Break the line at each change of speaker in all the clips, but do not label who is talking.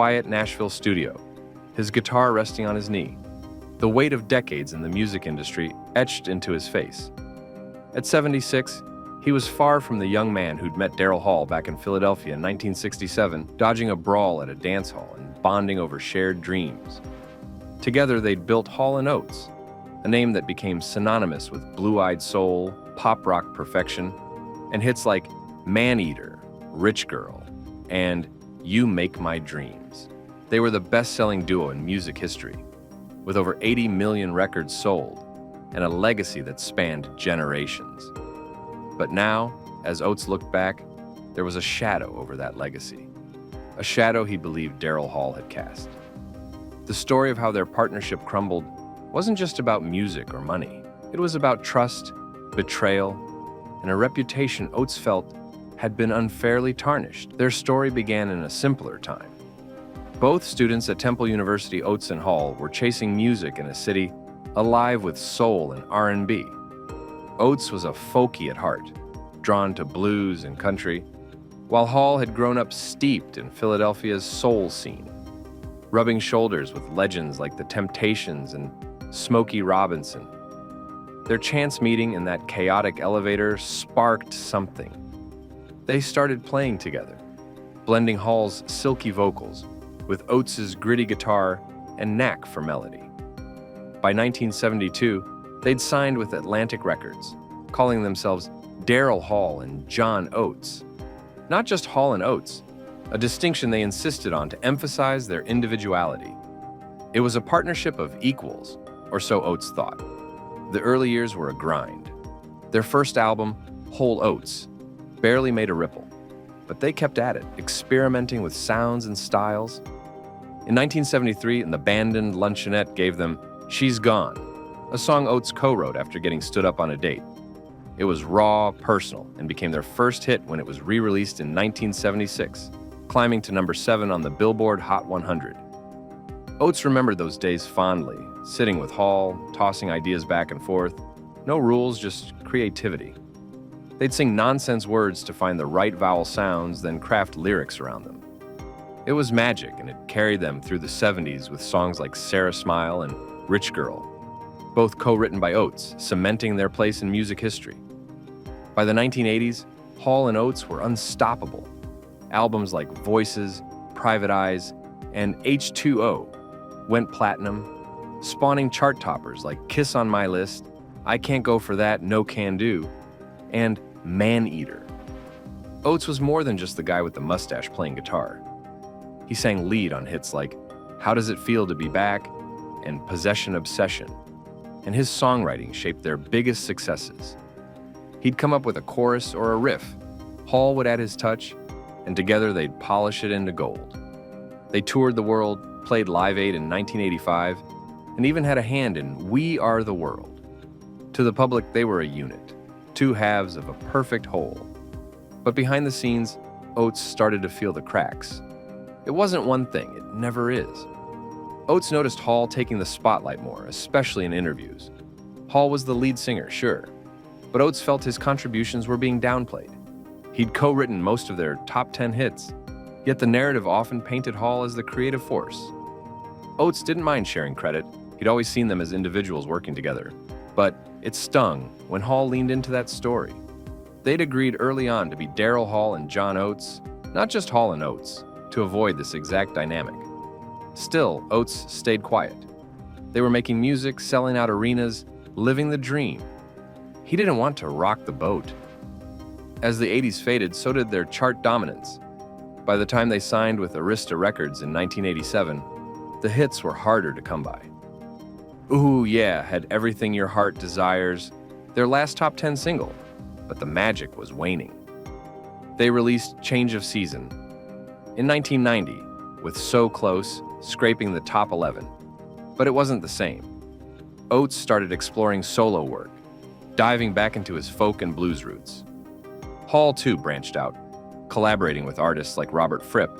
quiet Nashville studio, his guitar resting on his knee, the weight of decades in the music industry etched into his face. At 76, he was far from the young man who'd met Daryl Hall back in Philadelphia in 1967, dodging a brawl at a dance hall and bonding over shared dreams. Together, they'd built Hall & Oates, a name that became synonymous with blue-eyed soul, pop rock perfection, and hits like Man-Eater, Rich Girl, and You Make My Dreams. They were the best-selling duo in music history, with over 80 million records sold and a legacy that spanned generations. But now, as Oates looked back, there was a shadow over that legacy, a shadow he believed Daryl Hall had cast. The story of how their partnership crumbled wasn't just about music or money. It was about trust, betrayal, and a reputation Oates felt had been unfairly tarnished. Their story began in a simpler time. Both students at Temple University, Oates and Hall, were chasing music in a city alive with soul and R&B. Oates was a folkie at heart, drawn to blues and country, while Hall had grown up steeped in Philadelphia's soul scene, rubbing shoulders with legends like the Temptations and Smokey Robinson. Their chance meeting in that chaotic elevator sparked something. They started playing together, blending Hall's silky vocals with Oates's gritty guitar and knack for melody. By 1972, they'd signed with Atlantic Records, calling themselves Daryl Hall and John Oates. Not just Hall and Oates, a distinction they insisted on to emphasize their individuality. It was a partnership of equals, or so Oates thought. The early years were a grind. Their first album, Whole Oates, barely made a ripple, but they kept at it, experimenting with sounds and styles. In 1973, an abandoned luncheonette gave them She's Gone, a song Oates co-wrote after getting stood up on a date. It was raw, personal, and became their first hit when it was re-released in 1976, climbing to number 7 on the Billboard Hot 100. Oates remembered those days fondly, sitting with Hall, tossing ideas back and forth. No rules, just creativity. They'd sing nonsense words to find the right vowel sounds, then craft lyrics around them. It was magic, and it carried them through the 70s with songs like Sarah Smile and Rich Girl, both co-written by Oates, cementing their place in music history. By the 1980s, Hall and Oates were unstoppable. Albums like Voices, Private Eyes, and H2O went platinum, spawning chart toppers like Kiss on My List, I Can't Go For That, No Can Do, and Man-Eater. Oates was more than just the guy with the mustache playing guitar. He sang lead on hits like How Does It Feel to Be Back and Possession Obsession, and his songwriting shaped their biggest successes. He'd come up with a chorus or a riff, Hall would add his touch, and together they'd polish it into gold. They toured the world, played Live Aid in 1985, and even had a hand in We Are the World. To the public, they were a unit, two halves of a perfect whole. But behind the scenes, Oates started to feel the cracks. It wasn't one thing, it never is. Oates noticed Hall taking the spotlight more, especially in interviews. Hall was the lead singer, sure, but Oates felt his contributions were being downplayed. He'd co-written most of their top 10 hits, yet the narrative often painted Hall as the creative force. Oates didn't mind sharing credit. He'd always seen them as individuals working together. But it stung when Hall leaned into that story. They'd agreed early on to be Daryl Hall and John Oates, not just Hall and Oates, to avoid this exact dynamic. Still, Oates stayed quiet. They were making music, selling out arenas, living the dream. He didn't want to rock the boat. As the 80s faded, so did their chart dominance. By the time they signed with Arista Records in 1987, the hits were harder to come by. Ooh Yeah had Everything Your Heart Desires, their last top 10 single, but the magic was waning. They released Change of Season in 1990, with So Close scraping the top 11, but it wasn't the same. Oates started exploring solo work, diving back into his folk and blues roots. Hall, too, branched out, collaborating with artists like Robert Fripp,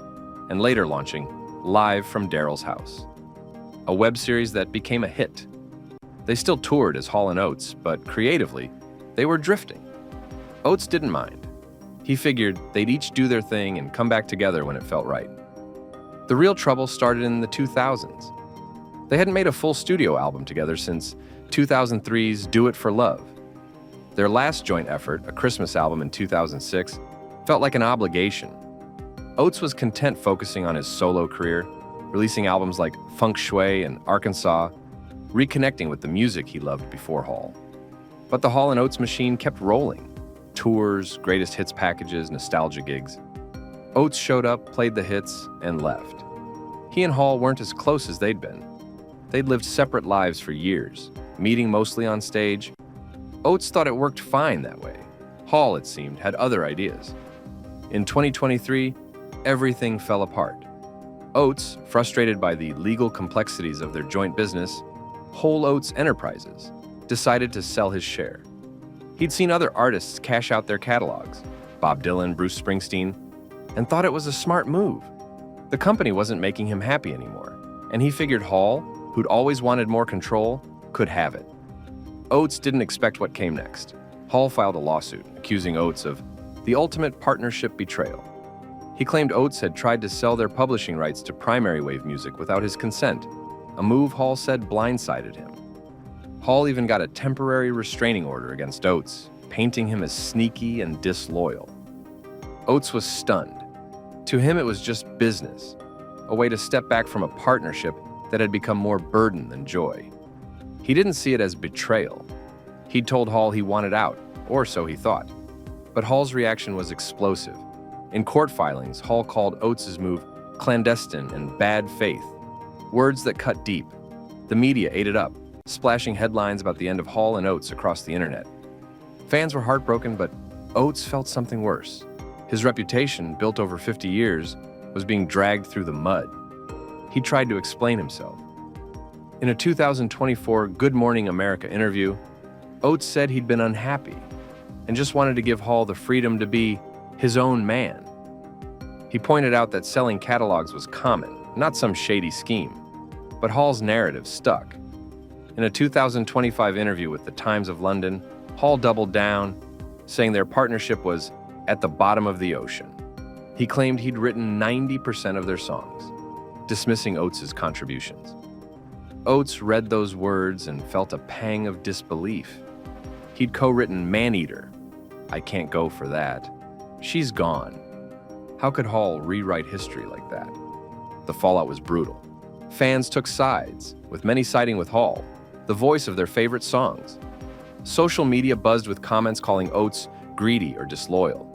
and later launching Live from Daryl's House, a web series that became a hit. They still toured as Hall & Oates, but creatively, they were drifting. Oates didn't mind. He figured they'd each do their thing and come back together when it felt right. The real trouble started in the 2000s. They hadn't made a full studio album together since 2003's Do It for Love. Their last joint effort, a Christmas album in 2006, felt like an obligation. Oates was content focusing on his solo career, releasing albums like Feng Shui and Arkansas, reconnecting with the music he loved before Hall. But the Hall and Oates machine kept rolling. Tours, greatest hits packages, nostalgia gigs. Oates showed up, played the hits, and left. He and Hall weren't as close as they'd been. They'd lived separate lives for years, meeting mostly on stage. Oates thought it worked fine that way. Hall, it seemed, had other ideas. In 2023, everything fell apart. Oates, frustrated by the legal complexities of their joint business, Whole Oates Enterprises, decided to sell his share. He'd seen other artists cash out their catalogs, Bob Dylan, Bruce Springsteen, and thought it was a smart move. The company wasn't making him happy anymore, and he figured Hall, who'd always wanted more control, could have it. Oates didn't expect what came next. Hall filed a lawsuit accusing Oates of the ultimate partnership betrayal. He claimed Oates had tried to sell their publishing rights to Primary Wave Music without his consent, a move Hall said blindsided him. Hall even got a temporary restraining order against Oates, painting him as sneaky and disloyal. Oates was stunned. To him, it was just business, a way to step back from a partnership that had become more burden than joy. He didn't see it as betrayal. He'd told Hall he wanted out, or so he thought. But Hall's reaction was explosive. In court filings, Hall called Oates' move clandestine and bad faith, words that cut deep. The media ate it up, splashing headlines about the end of Hall and Oates across the internet. Fans were heartbroken, but Oates felt something worse. His reputation, built over 50 years, was being dragged through the mud. He tried to explain himself. In a 2024 Good Morning America interview, Oates said he'd been unhappy and just wanted to give Hall the freedom to be his own man. He pointed out that selling catalogs was common, not some shady scheme, but Hall's narrative stuck. In a 2025 interview with the Times of London, Hall doubled down, saying their partnership was at the bottom of the ocean. He claimed he'd written 90% of their songs, dismissing Oates' contributions. Oates read those words and felt a pang of disbelief. He'd co-written Man-Eater, I Can't Go For That, She's Gone. How could Hall rewrite history like that? The fallout was brutal. Fans took sides, with many siding with Hall, the voice of their favorite songs. Social media buzzed with comments calling Oates greedy or disloyal.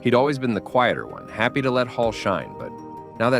He'd always been the quieter one, happy to let Hall shine.